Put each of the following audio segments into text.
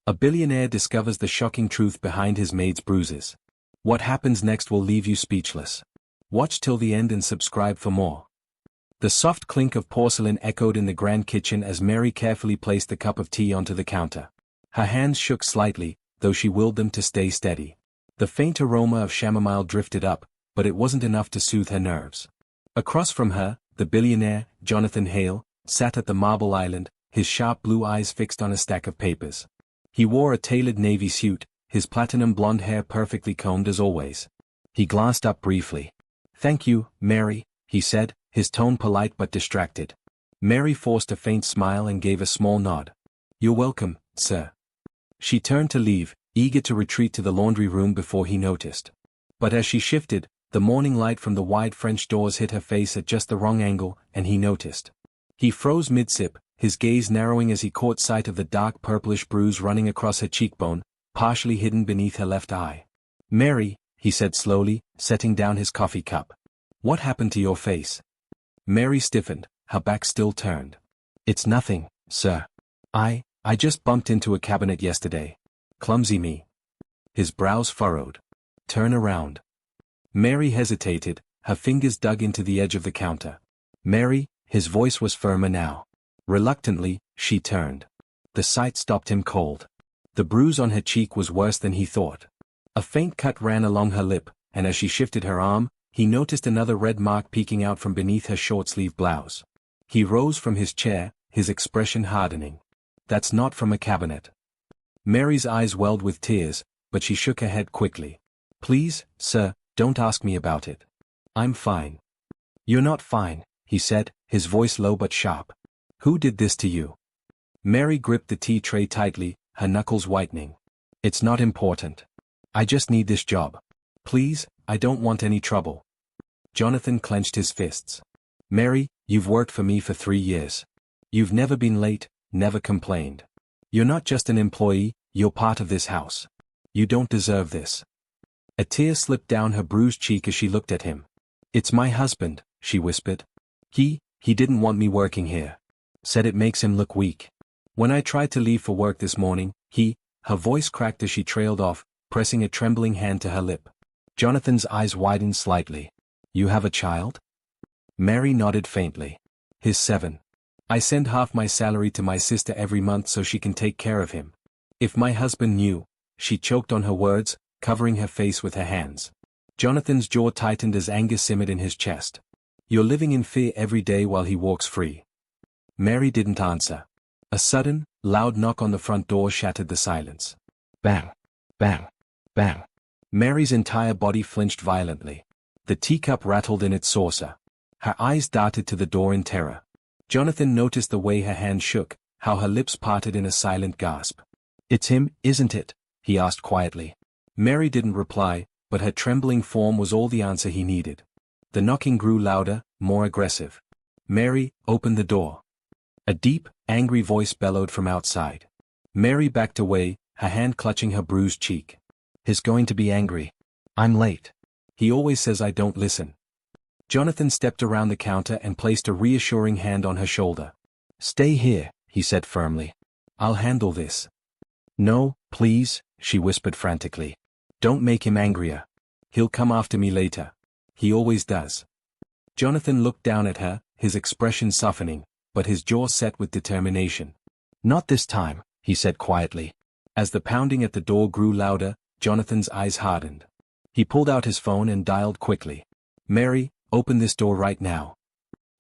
A billionaire discovers the shocking truth behind his maid's bruises. What happens next will leave you speechless. Watch till the end and subscribe for more. The soft clink of porcelain echoed in the grand kitchen as Mary carefully placed the cup of tea onto the counter. Her hands shook slightly, though she willed them to stay steady. The faint aroma of chamomile drifted up, but it wasn't enough to soothe her nerves. Across from her, the billionaire, Jonathan Hale, sat at the marble island, his sharp blue eyes fixed on a stack of papers. He wore a tailored navy suit, his platinum blonde hair perfectly combed as always. He glanced up briefly. "Thank you, Mary," he said, his tone polite but distracted. Mary forced a faint smile and gave a small nod. "You're welcome, sir." She turned to leave, eager to retreat to the laundry room before he noticed. But as she shifted, the morning light from the wide French doors hit her face at just the wrong angle, and he noticed. He froze mid-sip, his gaze narrowing as he caught sight of the dark purplish bruise running across her cheekbone, partially hidden beneath her left eye. "Mary," he said slowly, setting down his coffee cup. "What happened to your face?" Mary stiffened, her back still turned. "It's nothing, sir. I just bumped into a cabinet yesterday. Clumsy me." His brows furrowed. "Turn around." Mary hesitated, her fingers dug into the edge of the counter. "Mary," his voice was firmer now. Reluctantly, she turned. The sight stopped him cold. The bruise on her cheek was worse than he thought. A faint cut ran along her lip, and as she shifted her arm, he noticed another red mark peeking out from beneath her short-sleeved blouse. He rose from his chair, his expression hardening. "That's not from a cabinet." Mary's eyes welled with tears, but she shook her head quickly. "Please, sir, don't ask me about it. I'm fine." "You're not fine," he said, his voice low but sharp. "Who did this to you?" Mary gripped the tea tray tightly, her knuckles whitening. "It's not important. I just need this job. Please, I don't want any trouble." Jonathan clenched his fists. "Mary, you've worked for me for 3 years. You've never been late, never complained. You're not just an employee, you're part of this house. You don't deserve this." A tear slipped down her bruised cheek as she looked at him. "It's my husband," she whispered. He didn't want me working here. Said it makes him look weak. When I tried to leave for work this morning, her voice cracked as she trailed off, pressing a trembling hand to her lip. Jonathan's eyes widened slightly. "You have a child?" Mary nodded faintly. "He's 7. I send half my salary to my sister every month so she can take care of him. If my husband knew," she choked on her words, covering her face with her hands. Jonathan's jaw tightened as anger simmered in his chest. "You're living in fear every day while he walks free." Mary didn't answer. A sudden, loud knock on the front door shattered the silence. Bang! Bang! Bang! Mary's entire body flinched violently. The teacup rattled in its saucer. Her eyes darted to the door in terror. Jonathan noticed the way her hand shook, how her lips parted in a silent gasp. "It's him, isn't it?" he asked quietly. Mary didn't reply, but her trembling form was all the answer he needed. The knocking grew louder, more aggressive. "Mary, open the door." A deep, angry voice bellowed from outside. Mary backed away, her hand clutching her bruised cheek. "He's going to be angry. I'm late. He always says I don't listen." Jonathan stepped around the counter and placed a reassuring hand on her shoulder. "Stay here," he said firmly. "I'll handle this." "No, please," she whispered frantically. "Don't make him angrier. He'll come after me later. He always does." Jonathan looked down at her, his expression softening, but his jaw set with determination. "Not this time," he said quietly. As the pounding at the door grew louder, Jonathan's eyes hardened. He pulled out his phone and dialed quickly. "Mary, open this door right now."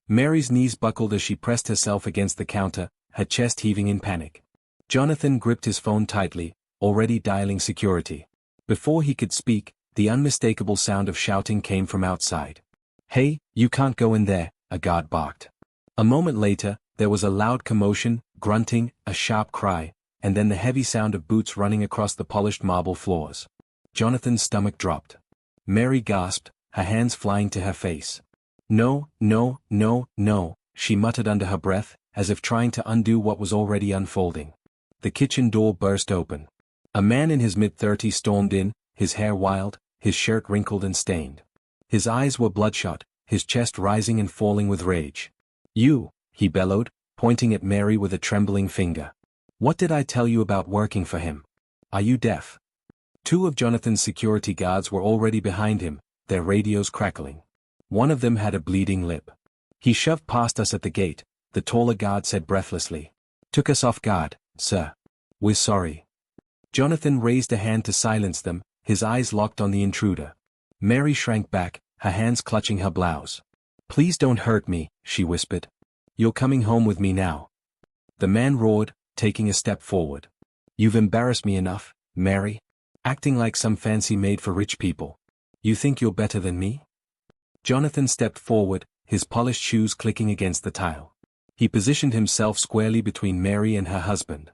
Mary's knees buckled as she pressed herself against the counter, her chest heaving in panic. Jonathan gripped his phone tightly, already dialing security. Before he could speak, the unmistakable sound of shouting came from outside. "Hey, you can't go in there," a guard barked. A moment later, there was a loud commotion, grunting, a sharp cry, and then the heavy sound of boots running across the polished marble floors. Jonathan's stomach dropped. Mary gasped, her hands flying to her face. "No, no, no, no," she muttered under her breath, as if trying to undo what was already unfolding. The kitchen door burst open. A man in his mid-30s stormed in, his hair wild, his shirt wrinkled and stained. His eyes were bloodshot, his chest rising and falling with rage. "You," he bellowed, pointing at Mary with a trembling finger. What did I tell you about working for him? Are you deaf? Two of Jonathan's security guards were already behind him, their radios crackling. One of them had a bleeding lip. He shoved past us at the gate, the taller guard said breathlessly. Took us off guard, sir. We're sorry. Jonathan raised a hand to silence them, his eyes locked on the intruder. Mary shrank back, her hands clutching her blouse. Please don't hurt me, she whispered. You're coming home with me now. The man roared, taking a step forward. You've embarrassed me enough, Mary. Acting like some fancy maid for rich people. You think you're better than me? Jonathan stepped forward, his polished shoes clicking against the tile. He positioned himself squarely between Mary and her husband.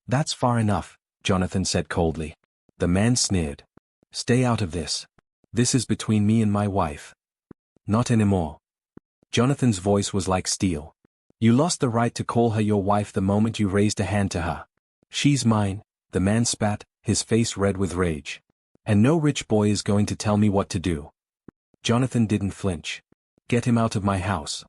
That's far enough, Jonathan said coldly. The man sneered. Stay out of this. This is between me and my wife. Not anymore. Jonathan's voice was like steel. You lost the right to call her your wife the moment you raised a hand to her. She's mine, the man spat, his face red with rage. And no rich boy is going to tell me what to do. Jonathan didn't flinch. Get him out of my house.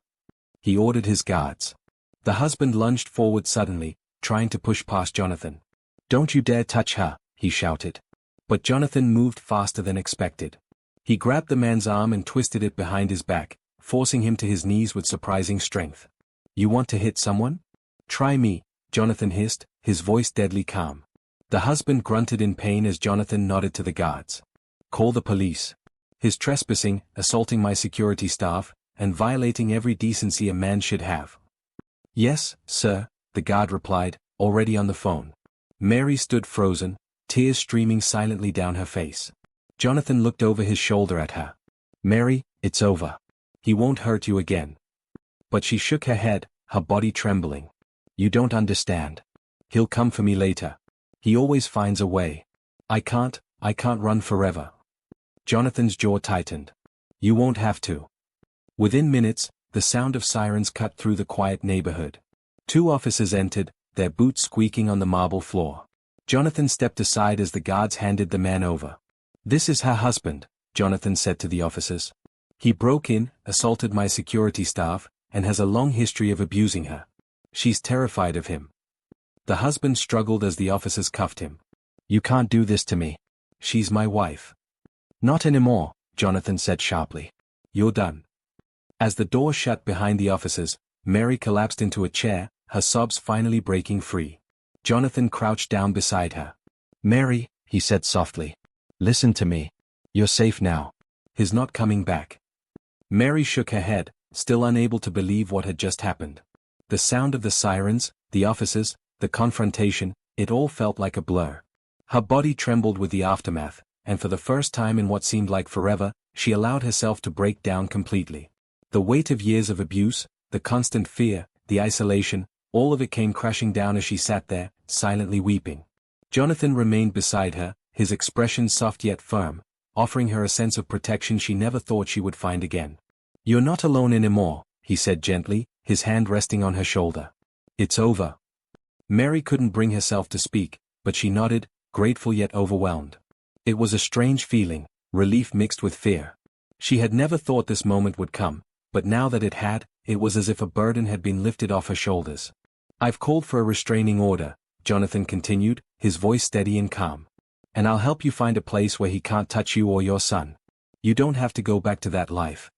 He ordered his guards. The husband lunged forward suddenly, trying to push past Jonathan. Don't you dare touch her, he shouted. But Jonathan moved faster than expected. He grabbed the man's arm and twisted it behind his back, forcing him to his knees with surprising strength. You want to hit someone? Try me, Jonathan hissed, his voice deadly calm. The husband grunted in pain as Jonathan nodded to the guards. Call the police. He's trespassing, assaulting my security staff, and violating every decency a man should have. Yes, sir, the guard replied, already on the phone. Mary stood frozen, tears streaming silently down her face. Jonathan looked over his shoulder at her. Mary, it's over. He won't hurt you again. But she shook her head, her body trembling. You don't understand. He'll come for me later. He always finds a way. I can't run forever. Jonathan's jaw tightened. You won't have to. Within minutes, the sound of sirens cut through the quiet neighborhood. Two officers entered, their boots squeaking on the marble floor. Jonathan stepped aside as the guards handed the man over. This is her husband, Jonathan said to the officers. He broke in, assaulted my security staff, and has a long history of abusing her. She's terrified of him. The husband struggled as the officers cuffed him. You can't do this to me. She's my wife. Not anymore, Jonathan said sharply. You're done. As the door shut behind the officers, Mary collapsed into a chair, her sobs finally breaking free. Jonathan crouched down beside her. Mary, he said softly. Listen to me. You're safe now. He's not coming back. Mary shook her head, still unable to believe what had just happened. The sound of the sirens, the officers, the confrontation, it all felt like a blur. Her body trembled with the aftermath, and for the first time in what seemed like forever, she allowed herself to break down completely. The weight of years of abuse, the constant fear, the isolation, all of it came crashing down as she sat there, silently weeping. Jonathan remained beside her, his expression soft yet firm, offering her a sense of protection she never thought she would find again. You're not alone anymore, he said gently, his hand resting on her shoulder. It's over. Mary couldn't bring herself to speak, but she nodded, grateful yet overwhelmed. It was a strange feeling, relief mixed with fear. She had never thought this moment would come, but now that it had, it was as if a burden had been lifted off her shoulders. I've called for a restraining order, Jonathan continued, his voice steady and calm. And I'll help you find a place where he can't touch you or your son. You don't have to go back to that life.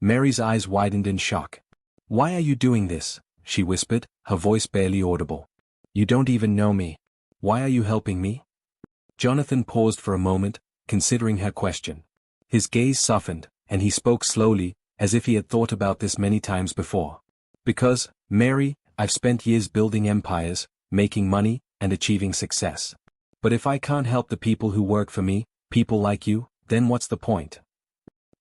Mary's eyes widened in shock. Why are you doing this? She whispered, her voice barely audible. You don't even know me. Why are you helping me? Jonathan paused for a moment, considering her question. His gaze softened, and he spoke slowly, as if he had thought about this many times before. Because, Mary, I've spent years building empires, making money, and achieving success. But if I can't help the people who work for me, people like you, then what's the point?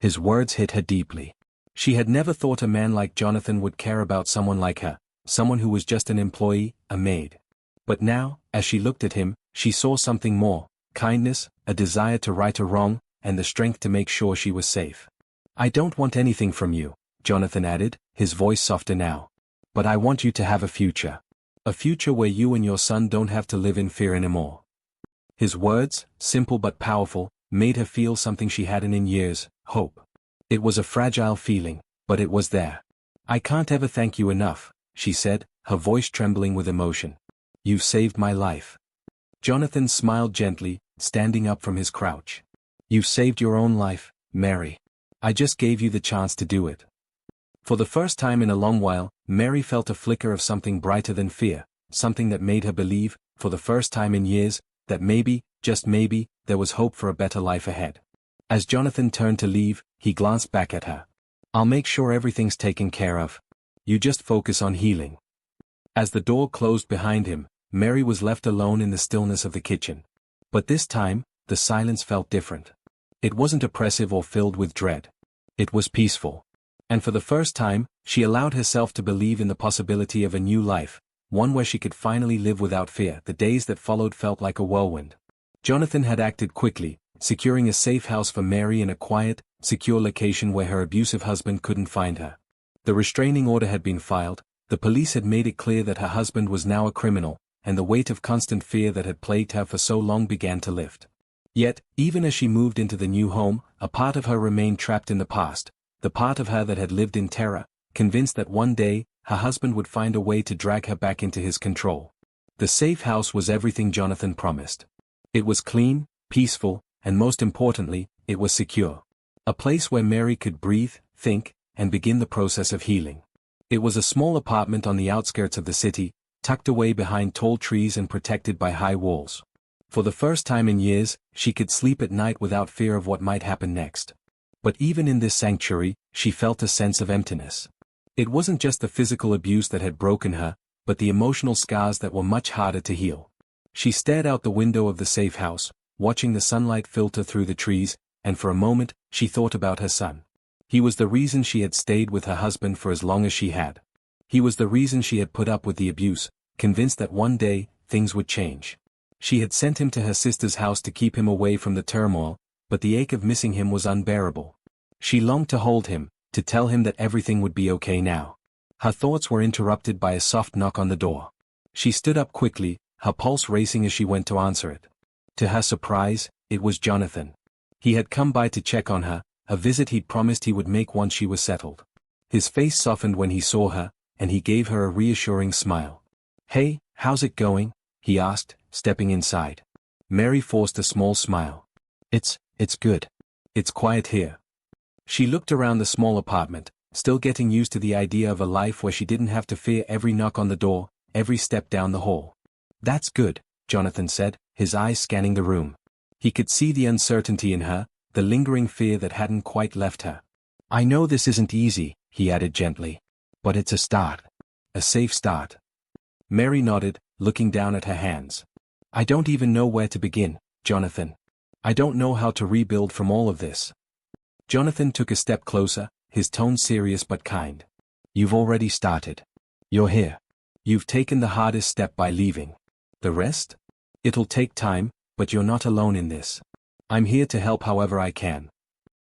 His words hit her deeply. She had never thought a man like Jonathan would care about someone like her, someone who was just an employee, a maid. But now, as she looked at him, she saw something more, kindness, a desire to right a wrong, and the strength to make sure she was safe. I don't want anything from you, Jonathan added, his voice softer now. But I want you to have a future. A future where you and your son don't have to live in fear anymore. His words, simple but powerful, made her feel something she hadn't in years, hope. It was a fragile feeling, but it was there. I can't ever thank you enough, she said, her voice trembling with emotion. You've saved my life. Jonathan smiled gently, standing up from his crouch. You've saved your own life, Mary. I just gave you the chance to do it. For the first time in a long while, Mary felt a flicker of something brighter than fear, something that made her believe, for the first time in years, that maybe, just maybe, there was hope for a better life ahead. As Jonathan turned to leave, he glanced back at her. I'll make sure everything's taken care of. You just focus on healing. As the door closed behind him, Mary was left alone in the stillness of the kitchen. But this time, the silence felt different. It wasn't oppressive or filled with dread. It was peaceful. And for the first time, she allowed herself to believe in the possibility of a new life, one where she could finally live without fear. The days that followed felt like a whirlwind. Jonathan had acted quickly, securing a safe house for Mary in a quiet, secure location where her abusive husband couldn't find her. The restraining order had been filed, the police had made it clear that her husband was now a criminal, and the weight of constant fear that had plagued her for so long began to lift. Yet, even as she moved into the new home, a part of her remained trapped in the past, the part of her that had lived in terror, convinced that one day, her husband would find a way to drag her back into his control. The safe house was everything Jonathan promised. It was clean, peaceful, and most importantly, it was secure. A place where Mary could breathe, think, and begin the process of healing. It was a small apartment on the outskirts of the city, tucked away behind tall trees and protected by high walls. For the first time in years, she could sleep at night without fear of what might happen next. But even in this sanctuary, she felt a sense of emptiness. It wasn't just the physical abuse that had broken her, but the emotional scars that were much harder to heal. She stared out the window of the safe house, watching the sunlight filter through the trees, and for a moment, she thought about her son. He was the reason she had stayed with her husband for as long as she had. He was the reason she had put up with the abuse, convinced that one day, things would change. She had sent him to her sister's house to keep him away from the turmoil, but the ache of missing him was unbearable. She longed to hold him, to tell him that everything would be okay now. Her thoughts were interrupted by a soft knock on the door. She stood up quickly, her pulse racing as she went to answer it. To her surprise, it was Jonathan. He had come by to check on her, a visit he'd promised he would make once she was settled. His face softened when he saw her, and he gave her a reassuring smile. Hey, how's it going? He asked, stepping inside. Mary forced a small smile. It's good. It's quiet here. She looked around the small apartment, still getting used to the idea of a life where she didn't have to fear every knock on the door, every step down the hall. That's good, Jonathan said, his eyes scanning the room. He could see the uncertainty in her, the lingering fear that hadn't quite left her. I know this isn't easy, he added gently. But it's a start. A safe start. Mary nodded, looking down at her hands. I don't even know where to begin, Jonathan. I don't know how to rebuild from all of this. Jonathan took a step closer, his tone serious but kind. You've already started. You're here. You've taken the hardest step by leaving. The rest? It'll take time, but you're not alone in this. I'm here to help however I can.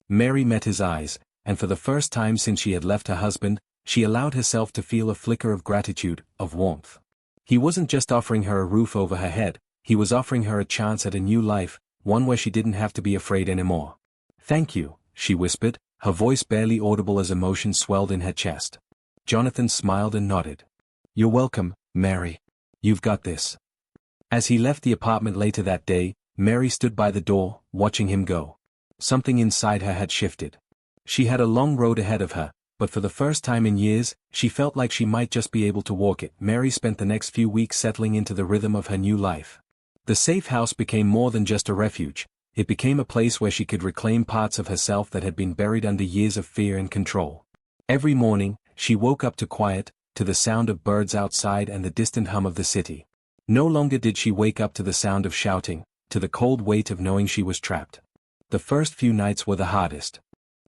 Mary met his eyes, and for the first time since she had left her husband, she allowed herself to feel a flicker of gratitude, of warmth. He wasn't just offering her a roof over her head, he was offering her a chance at a new life, one where she didn't have to be afraid anymore. Thank you, she whispered, her voice barely audible as emotion swelled in her chest. Jonathan smiled and nodded. You're welcome, Mary. You've got this. As he left the apartment later that day, Mary stood by the door, watching him go. Something inside her had shifted. She had a long road ahead of her, but for the first time in years, she felt like she might just be able to walk it. Mary spent the next few weeks settling into the rhythm of her new life. The safe house became more than just a refuge, it became a place where she could reclaim parts of herself that had been buried under years of fear and control. Every morning, she woke up to quiet, to the sound of birds outside and the distant hum of the city. No longer did she wake up to the sound of shouting, to the cold weight of knowing she was trapped. The first few nights were the hardest.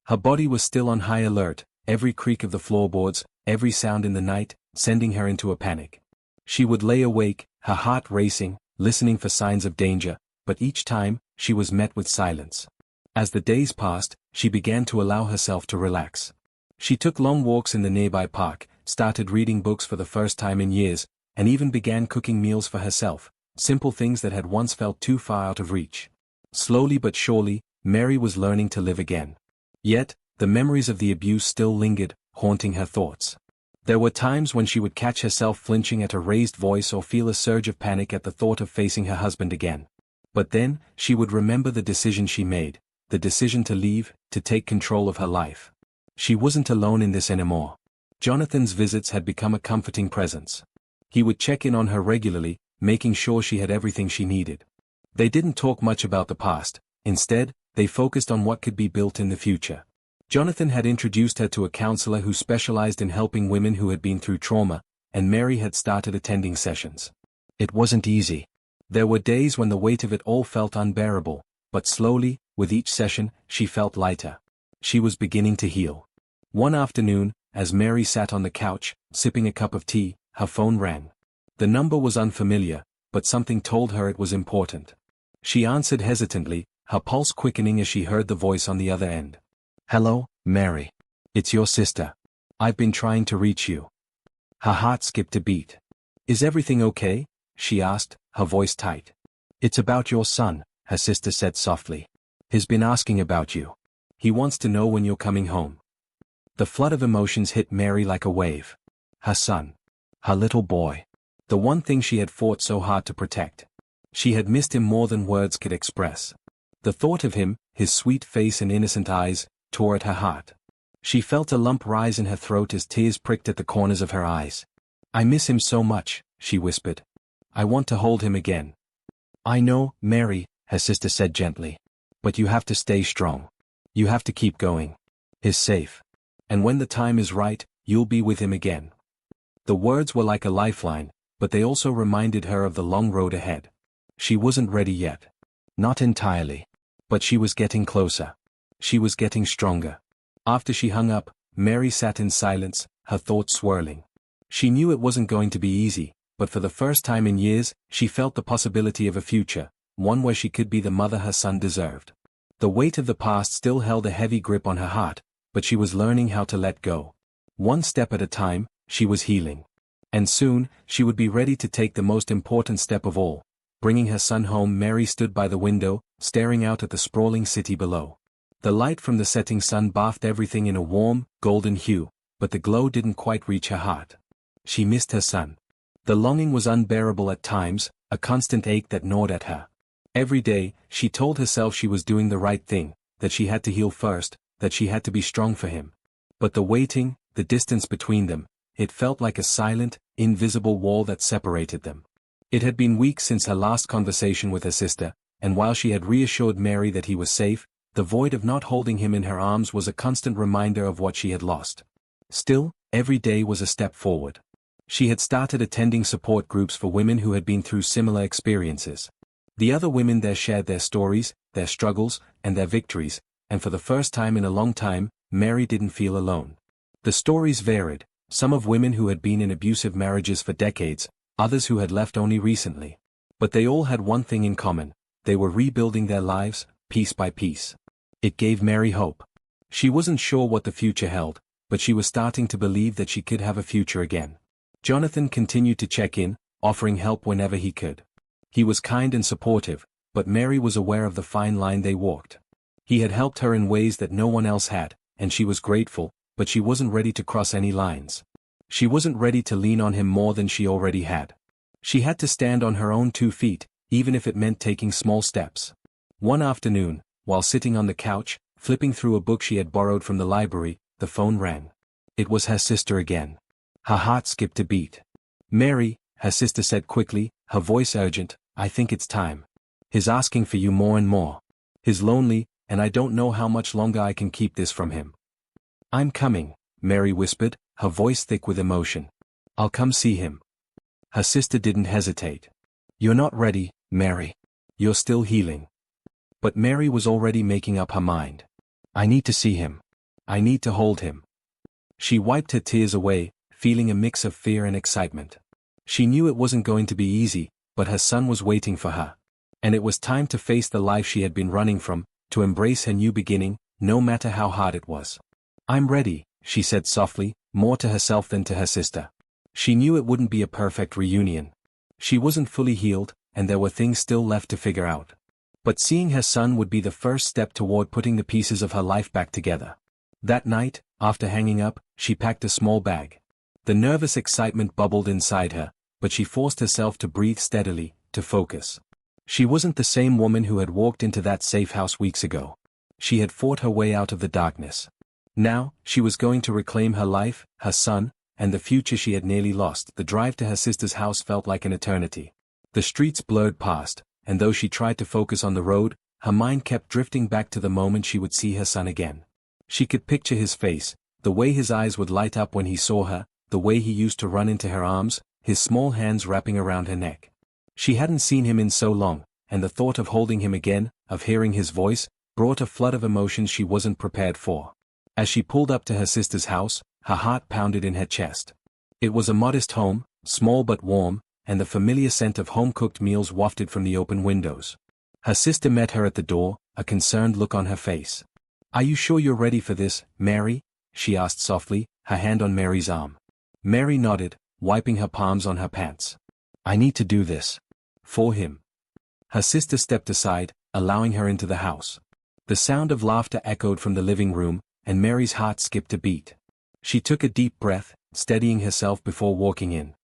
Her body was still on high alert, every creak of the floorboards, every sound in the night, sending her into a panic. She would lay awake, her heart racing, listening for signs of danger, but each time, she was met with silence. As the days passed, she began to allow herself to relax. She took long walks in the nearby park, started reading books for the first time in years, and even began cooking meals for herself, simple things that had once felt too far out of reach. Slowly but surely, Mary was learning to live again. Yet, the memories of the abuse still lingered, haunting her thoughts. There were times when she would catch herself flinching at a raised voice or feel a surge of panic at the thought of facing her husband again. But then, she would remember the decision she made, the decision to leave, to take control of her life. She wasn't alone in this anymore. Jonathan's visits had become a comforting presence. He would check in on her regularly, making sure she had everything she needed. They didn't talk much about the past, instead, they focused on what could be built in the future. Jonathan had introduced her to a counselor who specialized in helping women who had been through trauma, and Mary had started attending sessions. It wasn't easy. There were days when the weight of it all felt unbearable, but slowly, with each session, she felt lighter. She was beginning to heal. One afternoon, as Mary sat on the couch, sipping a cup of tea, her phone rang. The number was unfamiliar, but something told her it was important. She answered hesitantly, her pulse quickening as she heard the voice on the other end. "Hello, Mary. It's your sister. I've been trying to reach you." Her heart skipped a beat. "Is everything okay?" she asked, her voice tight. "It's about your son," her sister said softly. "He's been asking about you. He wants to know when you're coming home." The flood of emotions hit Mary like a wave. Her son. Her little boy. The one thing she had fought so hard to protect. She had missed him more than words could express. The thought of him, his sweet face and innocent eyes, tore at her heart. She felt a lump rise in her throat as tears pricked at the corners of her eyes. "I miss him so much," she whispered. "I want to hold him again." "I know, Mary," her sister said gently. "But you have to stay strong. You have to keep going. He's safe. And when the time is right, you'll be with him again." The words were like a lifeline, but they also reminded her of the long road ahead. She wasn't ready yet. Not entirely. But she was getting closer. She was getting stronger. After she hung up, Mary sat in silence, her thoughts swirling. She knew it wasn't going to be easy, but for the first time in years, she felt the possibility of a future, one where she could be the mother her son deserved. The weight of the past still held a heavy grip on her heart, but she was learning how to let go. One step at a time, she was healing. And soon, she would be ready to take the most important step of all. Bringing her son home. Mary stood by the window, staring out at the sprawling city below. The light from the setting sun bathed everything in a warm, golden hue, but the glow didn't quite reach her heart. She missed her son. The longing was unbearable at times, a constant ache that gnawed at her. Every day, she told herself she was doing the right thing, that she had to heal first, that she had to be strong for him. But the waiting, the distance between them, it felt like a silent, invisible wall that separated them. It had been weeks since her last conversation with her sister, and while she had reassured Mary that he was safe, the void of not holding him in her arms was a constant reminder of what she had lost. Still, every day was a step forward. She had started attending support groups for women who had been through similar experiences. The other women there shared their stories, their struggles, and their victories, and for the first time in a long time, Mary didn't feel alone. The stories varied, some of women who had been in abusive marriages for decades, others who had left only recently. But they all had one thing in common: they were rebuilding their lives, piece by piece. It gave Mary hope. She wasn't sure what the future held, but she was starting to believe that she could have a future again. Jonathan continued to check in, offering help whenever he could. He was kind and supportive, but Mary was aware of the fine line they walked. He had helped her in ways that no one else had, and she was grateful, but she wasn't ready to cross any lines. She wasn't ready to lean on him more than she already had. She had to stand on her own 2 feet, even if it meant taking small steps. One afternoon, while sitting on the couch, flipping through a book she had borrowed from the library, the phone rang. It was her sister again. Her heart skipped a beat. "Mary," her sister said quickly, her voice urgent, "I think it's time. He's asking for you more and more. He's lonely, and I don't know how much longer I can keep this from him." "I'm coming," Mary whispered, her voice thick with emotion. "I'll come see him." Her sister didn't hesitate. "You're not ready, Mary. You're still healing." But Mary was already making up her mind. "I need to see him. I need to hold him." She wiped her tears away, feeling a mix of fear and excitement. She knew it wasn't going to be easy, but her son was waiting for her. And it was time to face the life she had been running from, to embrace her new beginning, no matter how hard it was. "I'm ready," she said softly, more to herself than to her sister. She knew it wouldn't be a perfect reunion. She wasn't fully healed, and there were things still left to figure out. But seeing her son would be the first step toward putting the pieces of her life back together. That night, after hanging up, she packed a small bag. The nervous excitement bubbled inside her, but she forced herself to breathe steadily, to focus. She wasn't the same woman who had walked into that safe house weeks ago. She had fought her way out of the darkness. Now, she was going to reclaim her life, her son, and the future she had nearly lost. The drive to her sister's house felt like an eternity. The streets blurred past, and though she tried to focus on the road, her mind kept drifting back to the moment she would see her son again. She could picture his face, the way his eyes would light up when he saw her, the way he used to run into her arms, his small hands wrapping around her neck. She hadn't seen him in so long, and the thought of holding him again, of hearing his voice, brought a flood of emotions she wasn't prepared for. As she pulled up to her sister's house, her heart pounded in her chest. It was a modest home, small but warm, and the familiar scent of home-cooked meals wafted from the open windows. Her sister met her at the door, a concerned look on her face. "Are you sure you're ready for this, Mary?" she asked softly, her hand on Mary's arm. Mary nodded, wiping her palms on her pants. "I need to do this. For him." Her sister stepped aside, allowing her into the house. The sound of laughter echoed from the living room, and Mary's heart skipped a beat. She took a deep breath, steadying herself before walking in.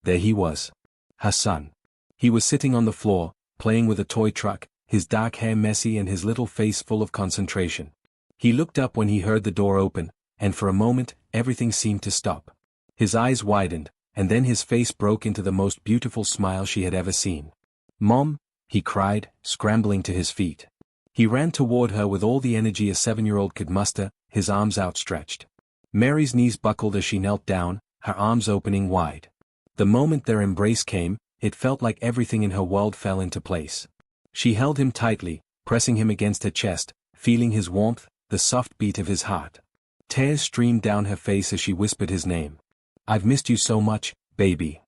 There he was. Her son. He was sitting on the floor, playing with a toy truck, his dark hair messy and his little face full of concentration. He looked up when he heard the door open, and for a moment, everything seemed to stop. His eyes widened, and then his face broke into the most beautiful smile she had ever seen. "Mom," he cried, scrambling to his feet. He ran toward her with all the energy a 7-year-old could muster, his arms outstretched. Mary's knees buckled as she knelt down, her arms opening wide. The moment their embrace came, it felt like everything in her world fell into place. She held him tightly, pressing him against her chest, feeling his warmth, the soft beat of his heart. Tears streamed down her face as she whispered his name. "I've missed you so much, baby."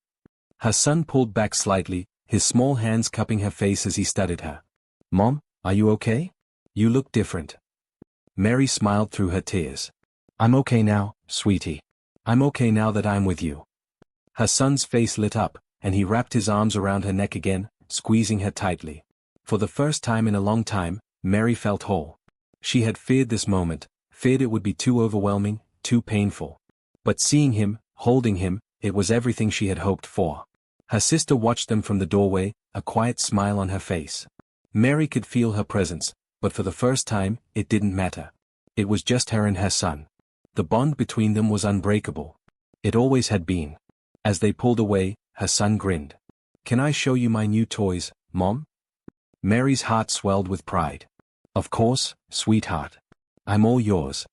Her son pulled back slightly, his small hands cupping her face as he studied her. "Mom, are you okay? You look different." Mary smiled through her tears. "I'm okay now, sweetie. I'm okay now that I'm with you." Her son's face lit up, and he wrapped his arms around her neck again, squeezing her tightly. For the first time in a long time, Mary felt whole. She had feared this moment, feared it would be too overwhelming, too painful. But seeing him, holding him, it was everything she had hoped for. Her sister watched them from the doorway, a quiet smile on her face. Mary could feel her presence, but for the first time, it didn't matter. It was just her and her son. The bond between them was unbreakable. It always had been. As they pulled away, her son grinned. "Can I show you my new toys, Mom?" Mary's heart swelled with pride. "Of course, sweetheart. I'm all yours."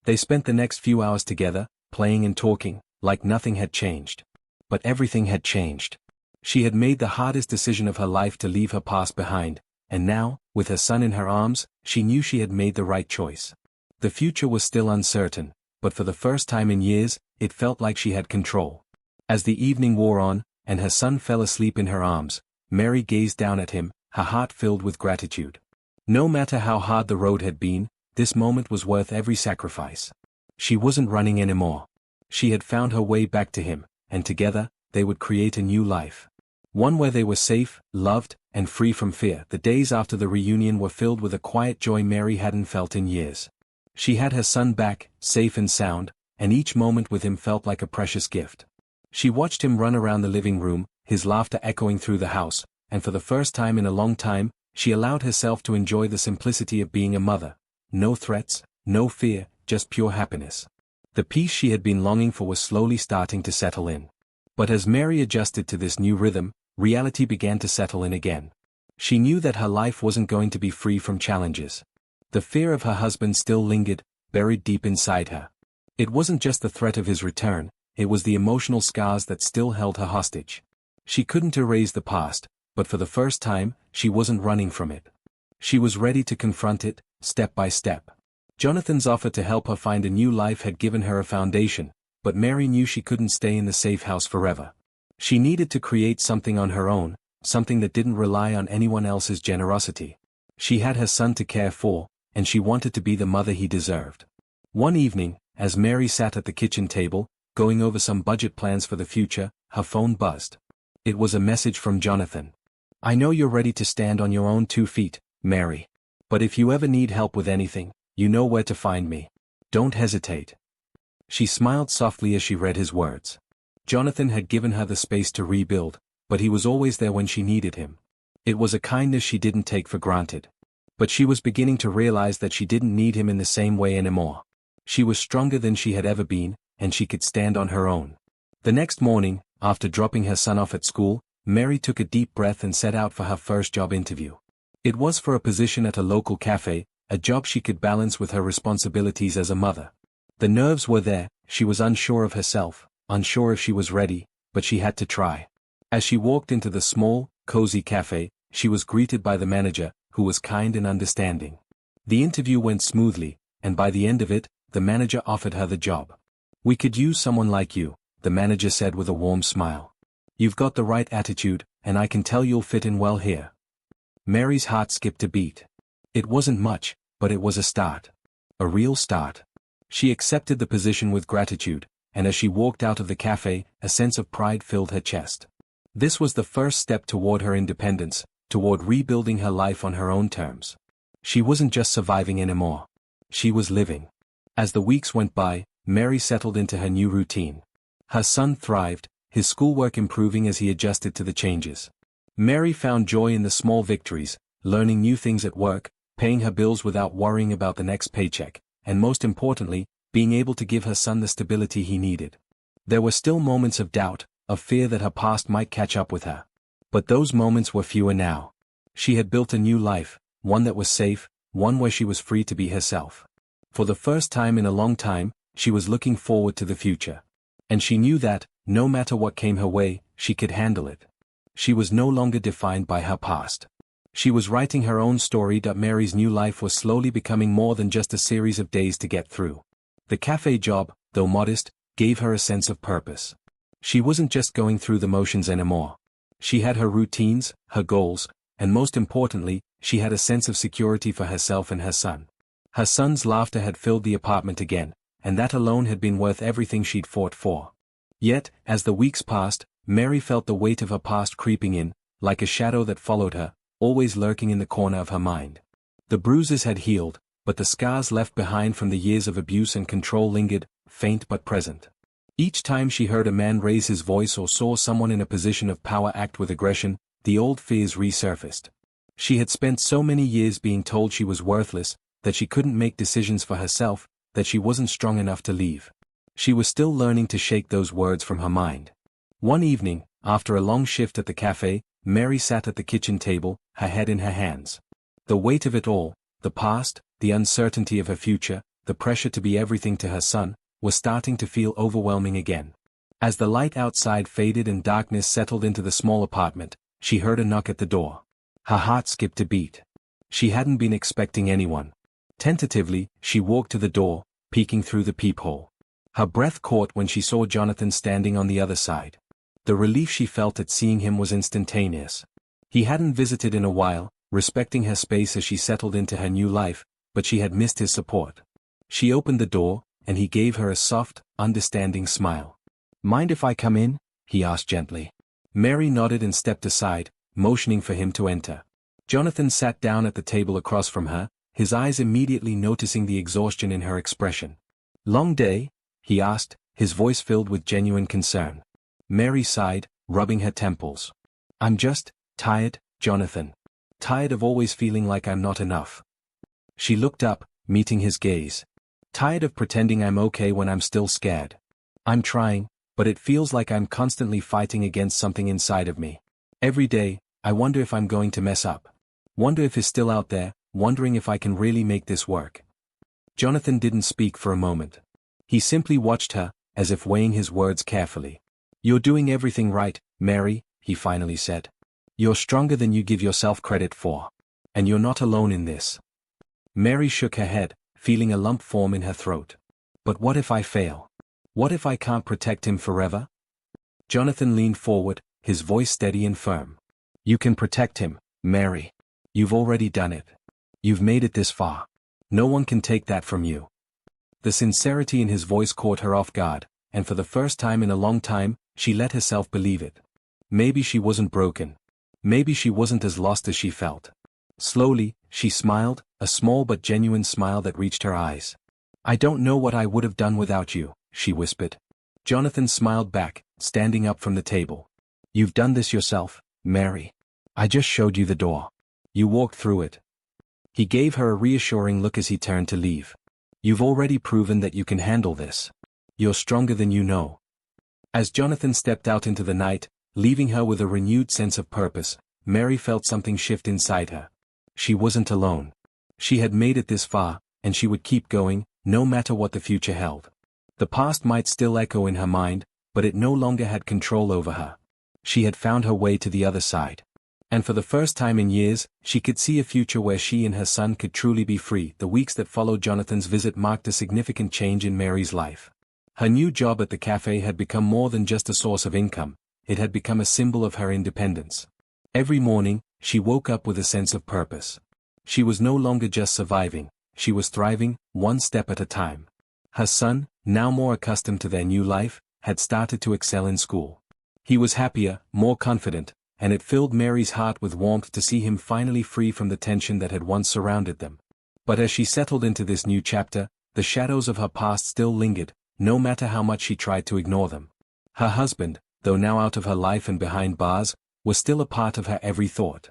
They spent the next few hours together, playing and talking, like nothing had changed. But everything had changed. She had made the hardest decision of her life to leave her past behind, and now, with her son in her arms, she knew she had made the right choice. The future was still uncertain, but for the first time in years, it felt like she had control. As the evening wore on, and her son fell asleep in her arms, Mary gazed down at him, her heart filled with gratitude. No matter how hard the road had been, this moment was worth every sacrifice. She wasn't running anymore. She had found her way back to him, and together, they would create a new life. One where they were safe, loved, and free from fear. The days after the reunion were filled with a quiet joy Mary hadn't felt in years. She had her son back, safe and sound, and each moment with him felt like a precious gift. She watched him run around the living room, his laughter echoing through the house, and for the first time in a long time, she allowed herself to enjoy the simplicity of being a mother. No threats, no fear, just pure happiness. The peace she had been longing for was slowly starting to settle in. But as Mary adjusted to this new rhythm, reality began to settle in again. She knew that her life wasn't going to be free from challenges. The fear of her husband still lingered, buried deep inside her. It wasn't just the threat of his return, it was the emotional scars that still held her hostage. She couldn't erase the past, but for the first time, she wasn't running from it. She was ready to confront it, step by step. Jonathan's offer to help her find a new life had given her a foundation, but Mary knew she couldn't stay in the safe house forever. She needed to create something on her own, something that didn't rely on anyone else's generosity. She had her son to care for, and she wanted to be the mother he deserved. One evening, as Mary sat at the kitchen table, going over some budget plans for the future, her phone buzzed. It was a message from Jonathan. "I know you're ready to stand on your own 2 feet, Mary. But if you ever need help with anything, you know where to find me. Don't hesitate." She smiled softly as she read his words. Jonathan had given her the space to rebuild, but he was always there when she needed him. It was a kindness she didn't take for granted. But she was beginning to realize that she didn't need him in the same way anymore. She was stronger than she had ever been, and she could stand on her own. The next morning, after dropping her son off at school, Mary took a deep breath and set out for her first job interview. It was for a position at a local cafe, a job she could balance with her responsibilities as a mother. The nerves were there, she was unsure of herself, unsure if she was ready, but she had to try. As she walked into the small, cozy cafe, she was greeted by the manager, who was kind and understanding. The interview went smoothly, and by the end of it, the manager offered her the job. "We could use someone like you," the manager said with a warm smile. "You've got the right attitude, and I can tell you'll fit in well here." Mary's heart skipped a beat. It wasn't much, but it was a start. A real start. She accepted the position with gratitude, and as she walked out of the cafe, a sense of pride filled her chest. This was the first step toward her independence, toward rebuilding her life on her own terms. She wasn't just surviving anymore. She was living. As the weeks went by, Mary settled into her new routine. Her son thrived, his schoolwork improving as he adjusted to the changes. Mary found joy in the small victories, learning new things at work, paying her bills without worrying about the next paycheck, and most importantly, being able to give her son the stability he needed. There were still moments of doubt, of fear that her past might catch up with her. But those moments were fewer now. She had built a new life, one that was safe, one where she was free to be herself. For the first time in a long time, she was looking forward to the future. And she knew that, no matter what came her way, she could handle it. She was no longer defined by her past. She was writing her own story. Mary's new life was slowly becoming more than just a series of days to get through. The cafe job, though modest, gave her a sense of purpose. She wasn't just going through the motions anymore. She had her routines, her goals, and most importantly, she had a sense of security for herself and her son. Her son's laughter had filled the apartment again, and that alone had been worth everything she'd fought for. Yet, as the weeks passed, Mary felt the weight of her past creeping in, like a shadow that followed her, always lurking in the corner of her mind. The bruises had healed, but the scars left behind from the years of abuse and control lingered, faint but present. Each time she heard a man raise his voice or saw someone in a position of power act with aggression, the old fears resurfaced. She had spent so many years being told she was worthless, that she couldn't make decisions for herself, that she wasn't strong enough to leave. She was still learning to shake those words from her mind. One evening, after a long shift at the cafe, Mary sat at the kitchen table, her head in her hands. The weight of it all, the past, the uncertainty of her future, the pressure to be everything to her son, was starting to feel overwhelming again. As the light outside faded and darkness settled into the small apartment, she heard a knock at the door. Her heart skipped a beat. She hadn't been expecting anyone. Tentatively, she walked to the door, peeking through the peephole. Her breath caught when she saw Jonathan standing on the other side. The relief she felt at seeing him was instantaneous. He hadn't visited in a while, respecting her space as she settled into her new life, but she had missed his support. She opened the door, and he gave her a soft, understanding smile. "Mind if I come in?" he asked gently. Mary nodded and stepped aside, motioning for him to enter. Jonathan sat down at the table across from her, his eyes immediately noticing the exhaustion in her expression. "Long day?" he asked, his voice filled with genuine concern. Mary sighed, rubbing her temples. "I'm just tired, Jonathan. Tired of always feeling like I'm not enough." She looked up, meeting his gaze. "Tired of pretending I'm okay when I'm still scared. I'm trying, but it feels like I'm constantly fighting against something inside of me. Every day, I wonder if I'm going to mess up. Wonder if he's still out there, wondering if I can really make this work." Jonathan didn't speak for a moment. He simply watched her, as if weighing his words carefully. "You're doing everything right, Mary," he finally said. "You're stronger than you give yourself credit for. And you're not alone in this." Mary shook her head, feeling a lump form in her throat. "But what if I fail? What if I can't protect him forever?" Jonathan leaned forward, his voice steady and firm. "You can protect him, Mary. You've already done it. You've made it this far. No one can take that from you." The sincerity in his voice caught her off guard, and for the first time in a long time, she let herself believe it. Maybe she wasn't broken. Maybe she wasn't as lost as she felt. Slowly, she smiled, a small but genuine smile that reached her eyes. "I don't know what I would have done without you," she whispered. Jonathan smiled back, standing up from the table. You've done this yourself, Mary. I just showed you the door. You walked through it. He gave her a reassuring look as he turned to leave. You've already proven that you can handle this. You're stronger than you know. As Jonathan stepped out into the night, leaving her with a renewed sense of purpose, Mary felt something shift inside her. She wasn't alone. She had made it this far, and she would keep going, no matter what the future held. The past might still echo in her mind, but it no longer had control over her. She had found her way to the other side. And for the first time in years, she could see a future where she and her son could truly be free. The weeks that followed Jonathan's visit marked a significant change in Mary's life. Her new job at the cafe had become more than just a source of income, it had become a symbol of her independence. Every morning, she woke up with a sense of purpose. She was no longer just surviving, she was thriving, one step at a time. Her son, now more accustomed to their new life, had started to excel in school. He was happier, more confident, and it filled Mary's heart with warmth to see him finally free from the tension that had once surrounded them. But as she settled into this new chapter, the shadows of her past still lingered, no matter how much she tried to ignore them. Her husband, though now out of her life and behind bars, was still a part of her every thought.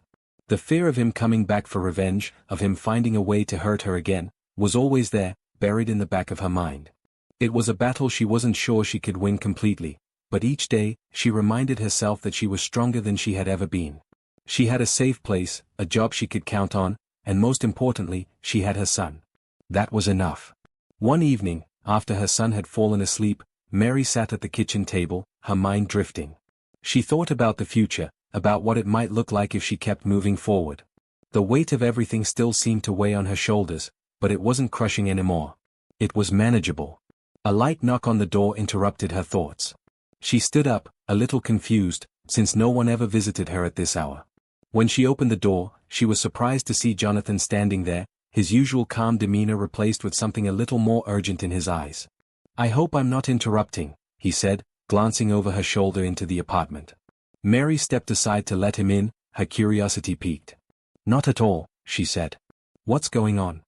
The fear of him coming back for revenge, of him finding a way to hurt her again, was always there, buried in the back of her mind. It was a battle she wasn't sure she could win completely, but each day, she reminded herself that she was stronger than she had ever been. She had a safe place, a job she could count on, and most importantly, she had her son. That was enough. One evening, after her son had fallen asleep, Mary sat at the kitchen table, her mind drifting. She thought about the future, about what it might look like if she kept moving forward. The weight of everything still seemed to weigh on her shoulders, but it wasn't crushing anymore. It was manageable. A light knock on the door interrupted her thoughts. She stood up, a little confused, since no one ever visited her at this hour. When she opened the door, she was surprised to see Jonathan standing there, his usual calm demeanor replaced with something a little more urgent in his eyes. I hope I'm not interrupting, he said, glancing over her shoulder into the apartment. Mary stepped aside to let him in, her curiosity piqued. Not at all, she said. What's going on?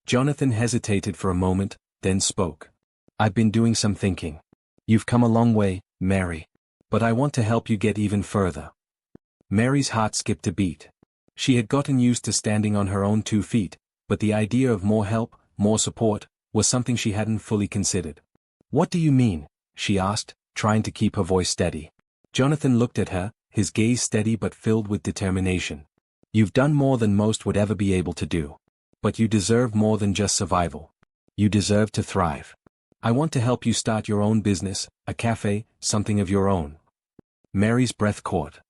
Jonathan hesitated for a moment, then spoke. I've been doing some thinking. You've come a long way, Mary. But I want to help you get even further. Mary's heart skipped a beat. She had gotten used to standing on her own 2 feet, but the idea of more help, more support, was something she hadn't fully considered. What do you mean? She asked, trying to keep her voice steady. Jonathan looked at her, his gaze steady but filled with determination. You've done more than most would ever be able to do. But you deserve more than just survival. You deserve to thrive. I want to help you start your own business, a cafe, something of your own. Mary's breath caught.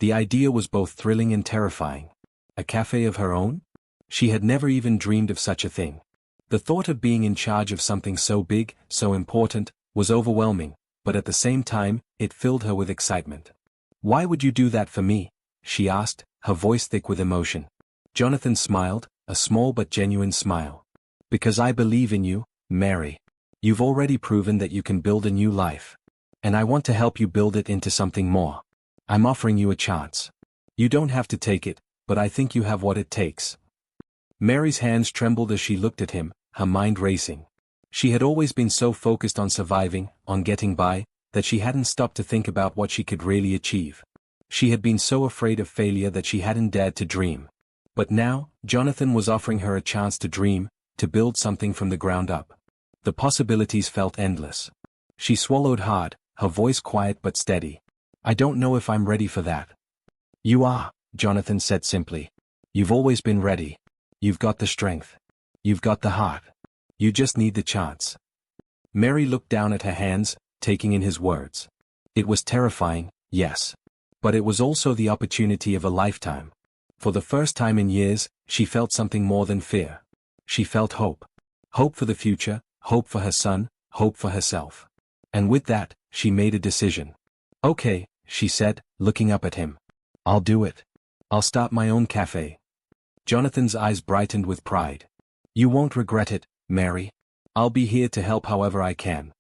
The idea was both thrilling and terrifying. A cafe of her own? She had never even dreamed of such a thing. The thought of being in charge of something so big, so important, was overwhelming, but at the same time, it filled her with excitement. Why would you do that for me? She asked, her voice thick with emotion. Jonathan smiled, a small but genuine smile. Because I believe in you, Mary. You've already proven that you can build a new life. And I want to help you build it into something more. I'm offering you a chance. You don't have to take it, but I think you have what it takes. Mary's hands trembled as she looked at him, her mind racing. She had always been so focused on surviving, on getting by, that she hadn't stopped to think about what she could really achieve. She had been so afraid of failure that she hadn't dared to dream. But now, Jonathan was offering her a chance to dream, to build something from the ground up. The possibilities felt endless. She swallowed hard, her voice quiet but steady. I don't know if I'm ready for that. You are, Jonathan said simply. You've always been ready. You've got the strength. You've got the heart. You just need the chance. Mary looked down at her hands, taking in his words. It was terrifying, yes. But it was also the opportunity of a lifetime. For the first time in years, she felt something more than fear. She felt hope. Hope for the future, hope for her son, hope for herself. And with that, she made a decision. Okay, she said, looking up at him. I'll do it. I'll start my own cafe. Jonathan's eyes brightened with pride. You won't regret it, Mary. I'll be here to help however I can.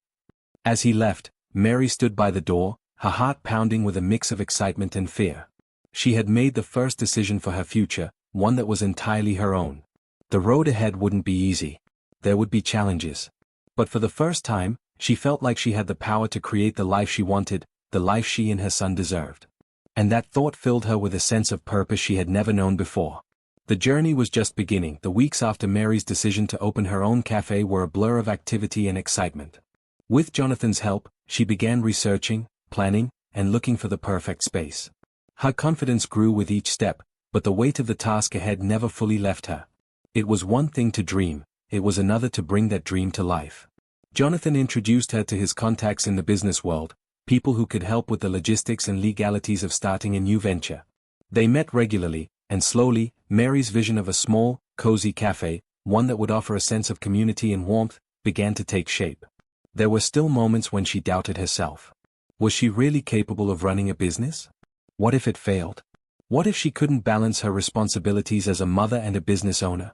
As he left, Mary stood by the door, her heart pounding with a mix of excitement and fear. She had made the first decision for her future, one that was entirely her own. The road ahead wouldn't be easy. There would be challenges. But for the first time, She felt like she had the power to create the life she wanted, the life she and her son deserved. And that thought filled her with a sense of purpose she had never known before. The journey was just beginning. The weeks after Mary's decision to open her own cafe were a blur of activity and excitement. With Jonathan's help, she began researching, planning, and looking for the perfect space. Her confidence grew with each step, but the weight of the task ahead never fully left her. It was one thing to dream, it was another to bring that dream to life. Jonathan introduced her to his contacts in the business world, people who could help with the logistics and legalities of starting a new venture. They met regularly, and slowly, Mary's vision of a small, cozy cafe, one that would offer a sense of community and warmth, began to take shape. There were still moments when she doubted herself. Was she really capable of running a business? What if it failed? What if she couldn't balance her responsibilities as a mother and a business owner?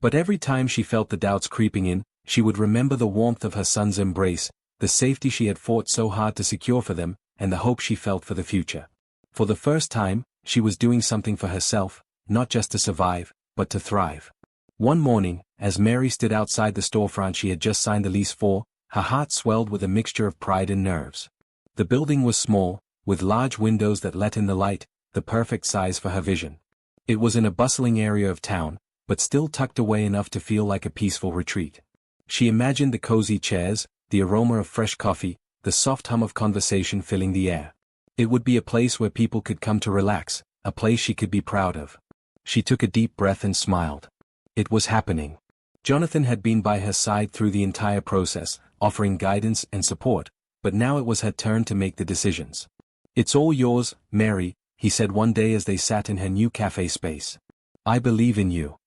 But every time she felt the doubts creeping in, she would remember the warmth of her son's embrace, the safety she had fought so hard to secure for them, and the hope she felt for the future. For the first time, she was doing something for herself, not just to survive, but to thrive. One morning, as Mary stood outside the storefront she had just signed the lease for, her heart swelled with a mixture of pride and nerves. The building was small, with large windows that let in the light, the perfect size for her vision. It was in a bustling area of town, but still tucked away enough to feel like a peaceful retreat. She imagined the cozy chairs, the aroma of fresh coffee, the soft hum of conversation filling the air. It would be a place where people could come to relax, a place she could be proud of. She took a deep breath and smiled. It was happening. Jonathan had been by her side through the entire process, offering guidance and support, but now it was her turn to make the decisions. "It's all yours, Mary," he said one day as they sat in her new cafe space. "I believe in you."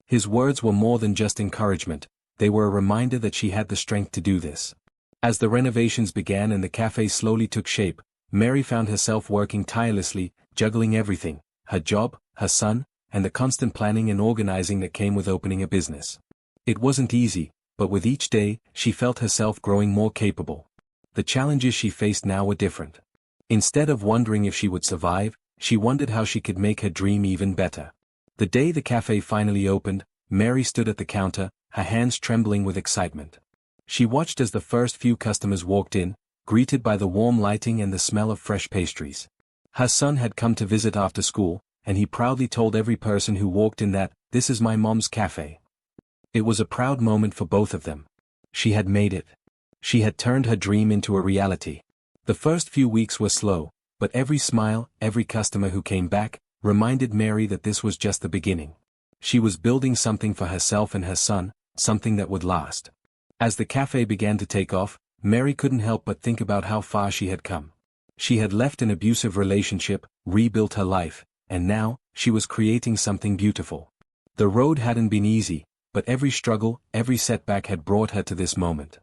His words were more than just encouragement, they were a reminder that she had the strength to do this. As the renovations began and the cafe slowly took shape, Mary found herself working tirelessly, juggling everything, her job, her son, and the constant planning and organizing that came with opening a business. It wasn't easy, but with each day, she felt herself growing more capable. The challenges she faced now were different. Instead of wondering if she would survive, she wondered how she could make her dream even better. The day the cafe finally opened, Mary stood at the counter, her hands trembling with excitement. She watched as the first few customers walked in, greeted by the warm lighting and the smell of fresh pastries. Her son had come to visit after school, and he proudly told every person who walked in that, "This is my mom's cafe." It was a proud moment for both of them. She had made it. She had turned her dream into a reality. The first few weeks were slow, but every smile, every customer who came back, reminded Mary that this was just the beginning. She was building something for herself and her son, something that would last. As the cafe began to take off, Mary couldn't help but think about how far she had come. She had left an abusive relationship, rebuilt her life, and now, she was creating something beautiful. The road hadn't been easy, but every struggle, every setback had brought her to this moment.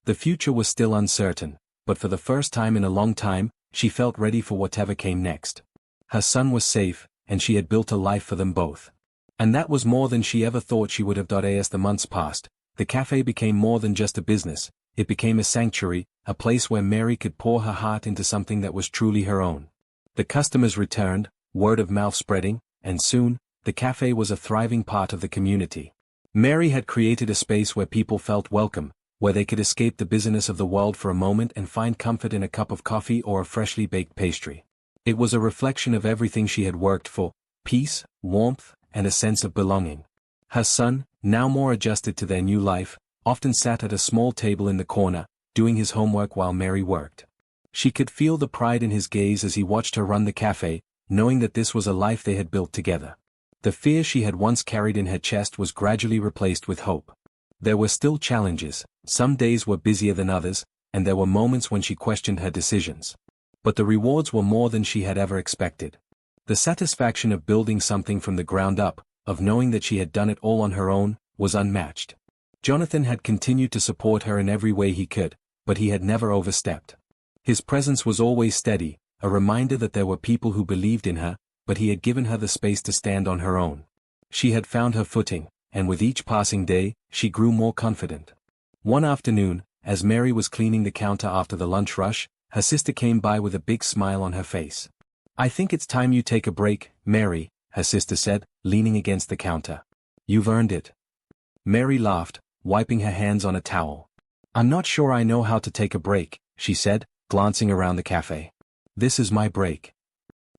The future was still uncertain, but for the first time in a long time, she felt ready for whatever came next. Her son was safe, and she had built a life for them both. And that was more than she ever thought she would have done. As the months passed, the cafe became more than just a business, it became a sanctuary, a place where Mary could pour her heart into something that was truly her own. The customers returned, word of mouth spreading, and soon, the cafe was a thriving part of the community. Mary had created a space where people felt welcome, where they could escape the busyness of the world for a moment and find comfort in a cup of coffee or a freshly baked pastry. It was a reflection of everything she had worked for: peace, warmth, and a sense of belonging. Her son, now more adjusted to their new life, often sat at a small table in the corner, doing his homework while Mary worked. She could feel the pride in his gaze as he watched her run the cafe, knowing that this was a life they had built together. The fear she had once carried in her chest was gradually replaced with hope. There were still challenges, some days were busier than others, and there were moments when she questioned her decisions. But the rewards were more than she had ever expected. The satisfaction of building something from the ground up, of knowing that she had done it all on her own, was unmatched. Jonathan had continued to support her in every way he could, but he had never overstepped. His presence was always steady, a reminder that there were people who believed in her, but he had given her the space to stand on her own. She had found her footing, and with each passing day, she grew more confident. One afternoon, as Mary was cleaning the counter after the lunch rush, her sister came by with a big smile on her face. "I think it's time you take a break, Mary," her sister said, leaning against the counter. "You've earned it." Mary laughed, wiping her hands on a towel. I'm not sure I know how to take a break, she said, glancing around the cafe. This is my break.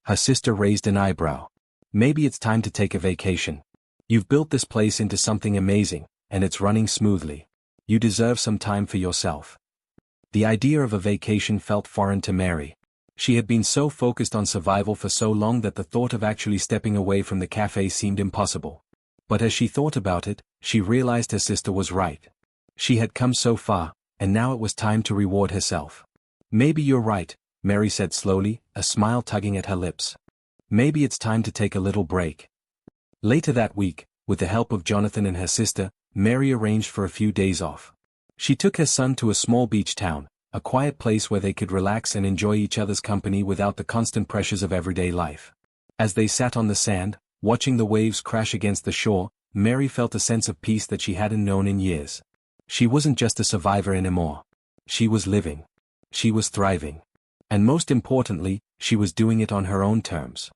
Her sister raised an eyebrow. Maybe it's time to take a vacation. You've built this place into something amazing, and it's running smoothly. You deserve some time for yourself. The idea of a vacation felt foreign to Mary. She had been so focused on survival for so long that the thought of actually stepping away from the cafe seemed impossible. But as she thought about it, she realized her sister was right. She had come so far, and now it was time to reward herself. Maybe you're right, Mary said slowly, a smile tugging at her lips. Maybe it's time to take a little break. Later that week, with the help of Jonathan and her sister, Mary arranged for a few days off. She took her son to a small beach town, a quiet place where they could relax and enjoy each other's company without the constant pressures of everyday life. As they sat on the sand, watching the waves crash against the shore, Mary felt a sense of peace that she hadn't known in years. She wasn't just a survivor anymore. She was living. She was thriving. And most importantly, she was doing it on her own terms.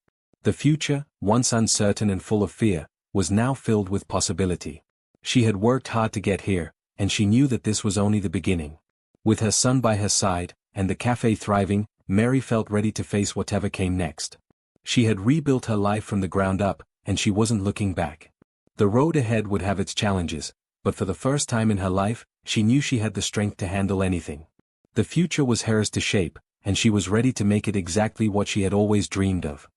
The future, once uncertain and full of fear, was now filled with possibility. She had worked hard to get here, and she knew that this was only the beginning. With her son by her side, and the cafe thriving, Mary felt ready to face whatever came next. She had rebuilt her life from the ground up, and she wasn't looking back. The road ahead would have its challenges, but for the first time in her life, she knew she had the strength to handle anything. The future was hers to shape, and she was ready to make it exactly what she had always dreamed of.